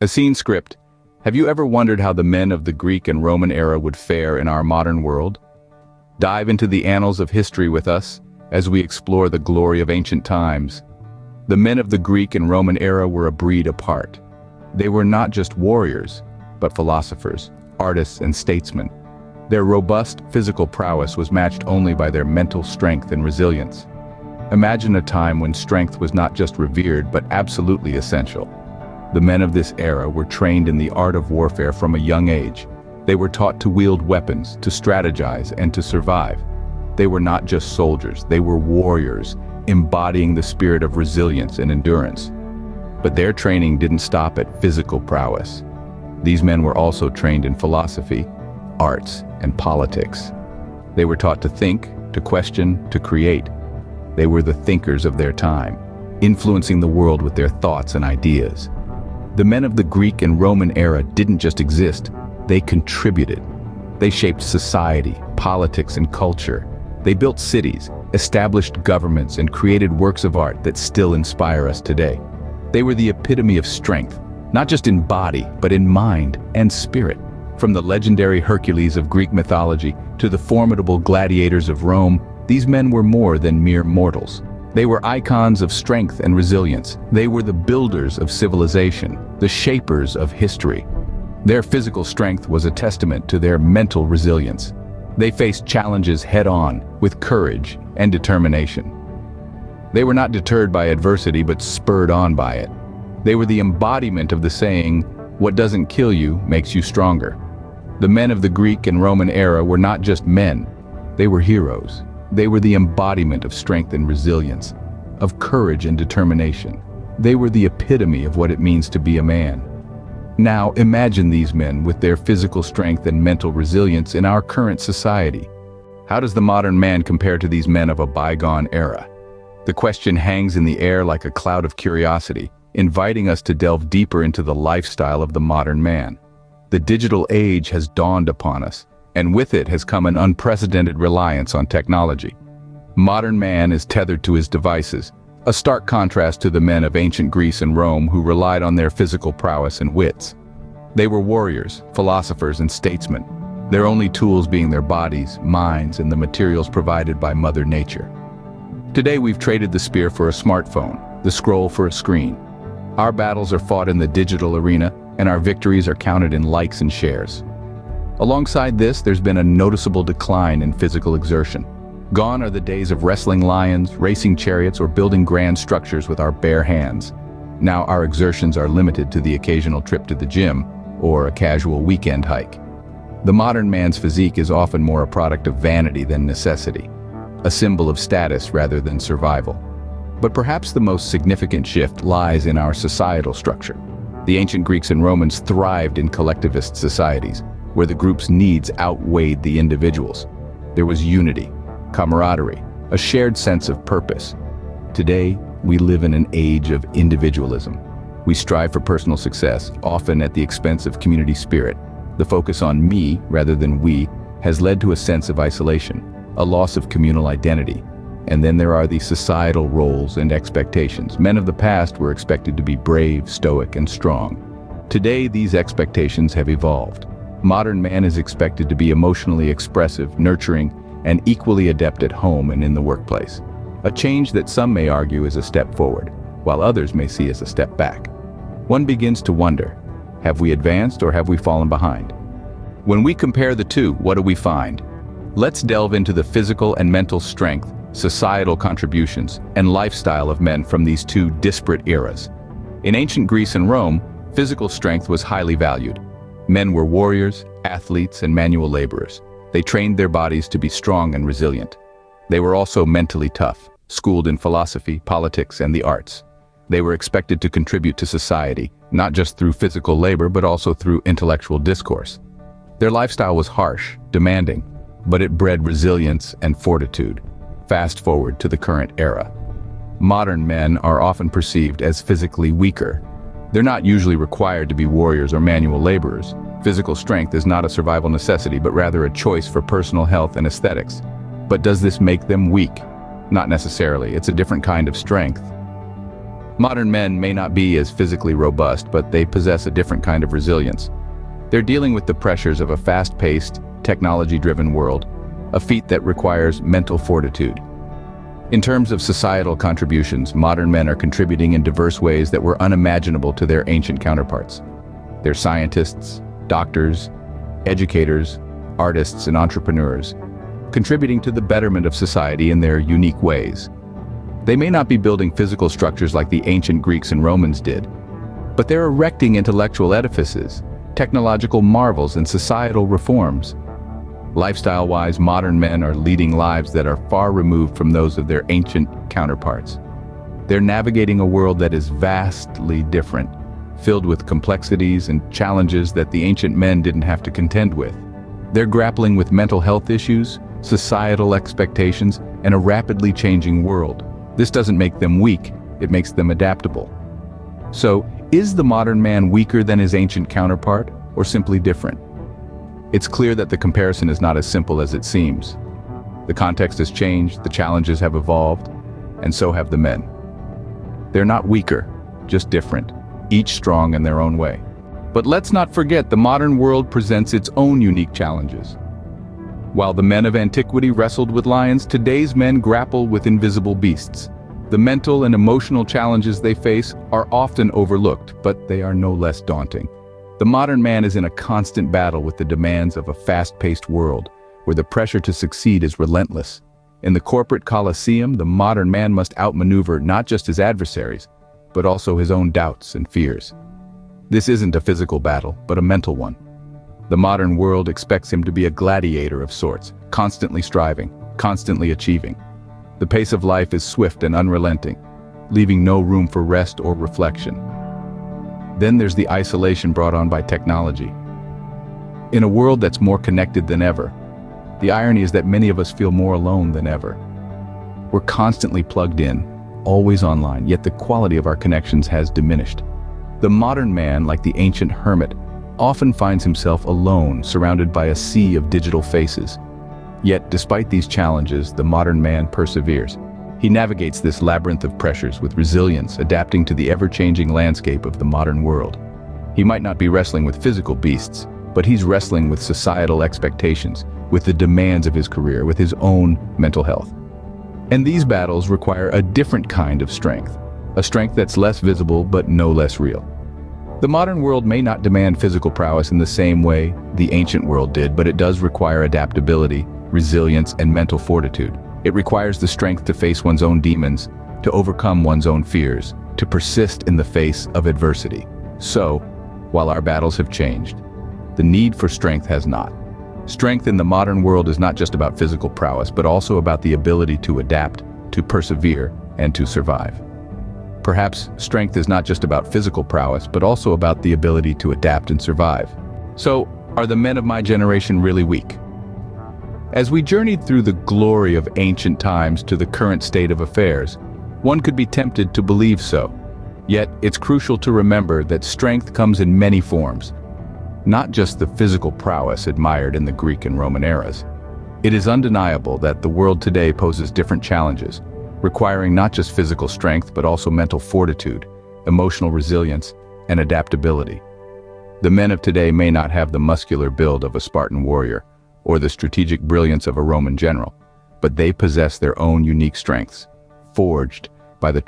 A scene script. Have you ever wondered how the men of the Greek and Roman era would fare in our modern world? Dive into the annals of history with us as we explore the glory of ancient times. The men of the Greek and Roman era were a breed apart. They were not just warriors, but philosophers, artists, and statesmen. Their robust physical prowess was matched only by their mental strength and resilience. Imagine a time when strength was not just revered, but absolutely essential. The men of this era were trained in the art of warfare from a young age. They were taught to wield weapons, to strategize, and to survive. They were not just soldiers, they were warriors, embodying the spirit of resilience and endurance. But their training didn't stop at physical prowess. These men were also trained in philosophy, arts, and politics. They were taught to think, to question, to create. They were the thinkers of their time, influencing the world with their thoughts and ideas. The men of the Greek and Roman era didn't just exist, they contributed. They shaped society, politics, and culture. They built cities, established governments, and created works of art that still inspire us today. They were the epitome of strength, not just in body, but in mind and spirit. From the legendary Hercules of Greek mythology to the formidable gladiators of Rome, these men were more than mere mortals. They were icons of strength and resilience. They were the builders of civilization, the shapers of history. Their physical strength was a testament to their mental resilience. They faced challenges head-on, with courage and determination. They were not deterred by adversity, but spurred on by it. They were the embodiment of the saying, "What doesn't kill you makes you stronger." The men of the Greek and Roman era were not just men, they were heroes. They were the embodiment of strength and resilience, of courage and determination. They were the epitome of what it means to be a man. Now imagine these men with their physical strength and mental resilience in our current society. How does the modern man compare to these men of a bygone era? The question hangs in the air like a cloud of curiosity, inviting us to delve deeper into the lifestyle of the modern man. The digital age has dawned upon us, and with it has come an unprecedented reliance on technology. Modern man is tethered to his devices, a stark contrast to the men of ancient Greece and Rome who relied on their physical prowess and wits. They were warriors, philosophers, and statesmen, their only tools being their bodies, minds, and the materials provided by Mother Nature. Today we've traded the spear for a smartphone, the scroll for a screen. Our battles are fought in the digital arena, and our victories are counted in likes and shares. Alongside this, there's been a noticeable decline in physical exertion. Gone are the days of wrestling lions, racing chariots, or building grand structures with our bare hands. Now our exertions are limited to the occasional trip to the gym or a casual weekend hike. The modern man's physique is often more a product of vanity than necessity, a symbol of status rather than survival. But perhaps the most significant shift lies in our societal structure. The ancient Greeks and Romans thrived in collectivist societies, where the group's needs outweighed the individual's. There was unity, camaraderie, a shared sense of purpose. Today, we live in an age of individualism. We strive for personal success, often at the expense of community spirit. The focus on me rather than we has led to a sense of isolation, a loss of communal identity. And then there are the societal roles and expectations. Men of the past were expected to be brave, stoic, and strong. Today, these expectations have evolved. Modern man is expected to be emotionally expressive, nurturing, and equally adept at home and in the workplace. A change that some may argue is a step forward, while others may see as a step back. One begins to wonder, have we advanced or have we fallen behind? When we compare the two, what do we find? Let's delve into the physical and mental strength, societal contributions, and lifestyle of men from these two disparate eras. In ancient Greece and Rome, physical strength was highly valued. Men were warriors, athletes, and manual laborers. They trained their bodies to be strong and resilient. They were also mentally tough, schooled in philosophy, politics, and the arts. They were expected to contribute to society, not just through physical labor, but also through intellectual discourse. Their lifestyle was harsh, demanding, but it bred resilience and fortitude. Fast forward to the current era. Modern men are often perceived as physically weaker. They're not usually required to be warriors or manual laborers. Physical strength is not a survival necessity, but rather a choice for personal health and aesthetics. But does this make them weak? Not necessarily. It's a different kind of strength. Modern men may not be as physically robust, but they possess a different kind of resilience. They're dealing with the pressures of a fast-paced, technology-driven world, a feat that requires mental fortitude. In terms of societal contributions, modern men are contributing in diverse ways that were unimaginable to their ancient counterparts. They're scientists, doctors, educators, artists, and entrepreneurs, contributing to the betterment of society in their unique ways. They may not be building physical structures like the ancient Greeks and Romans did, but they're erecting intellectual edifices, technological marvels, and societal reforms. Lifestyle-wise, modern men are leading lives that are far removed from those of their ancient counterparts. They're navigating a world that is vastly different, filled with complexities and challenges that the ancient men didn't have to contend with. They're grappling with mental health issues, societal expectations, and a rapidly changing world. This doesn't make them weak, it makes them adaptable. So, is the modern man weaker than his ancient counterpart, or simply different? It's clear that the comparison is not as simple as it seems. The context has changed, the challenges have evolved, and so have the men. They're not weaker, just different, each strong in their own way. But let's not forget the modern world presents its own unique challenges. While the men of antiquity wrestled with lions, today's men grapple with invisible beasts. The mental and emotional challenges they face are often overlooked, but they are no less daunting. The modern man is in a constant battle with the demands of a fast-paced world, where the pressure to succeed is relentless. In the corporate coliseum, the modern man must outmaneuver not just his adversaries, but also his own doubts and fears. This isn't a physical battle, but a mental one. The modern world expects him to be a gladiator of sorts, constantly striving, constantly achieving. The pace of life is swift and unrelenting, leaving no room for rest or reflection. Then there's the isolation brought on by technology. In a world that's more connected than ever, the irony is that many of us feel more alone than ever. We're constantly plugged in, always online, yet the quality of our connections has diminished. The modern man, like the ancient hermit, often finds himself alone, surrounded by a sea of digital faces. Yet, despite these challenges, the modern man perseveres. He navigates this labyrinth of pressures with resilience, adapting to the ever-changing landscape of the modern world. He might not be wrestling with physical beasts, but he's wrestling with societal expectations, with the demands of his career, with his own mental health. And these battles require a different kind of strength, a strength that's less visible but no less real. The modern world may not demand physical prowess in the same way the ancient world did, but it does require adaptability, resilience, and mental fortitude. It requires the strength to face one's own demons, to overcome one's own fears, to persist in the face of adversity. So, while our battles have changed, the need for strength has not. Strength in the modern world is not just about physical prowess, but also about the ability to adapt, to persevere, and to survive. Perhaps strength is not just about physical prowess, but also about the ability to adapt and survive. So, are the men of my generation really weak? As we journeyed through the glory of ancient times to the current state of affairs, one could be tempted to believe so. Yet, it's crucial to remember that strength comes in many forms, not just the physical prowess admired in the Greek and Roman eras. It is undeniable that the world today poses different challenges, requiring not just physical strength but also mental fortitude, emotional resilience, and adaptability. The men of today may not have the muscular build of a Spartan warrior or the strategic brilliance of a Roman general, but they possess their own unique strengths, forged by the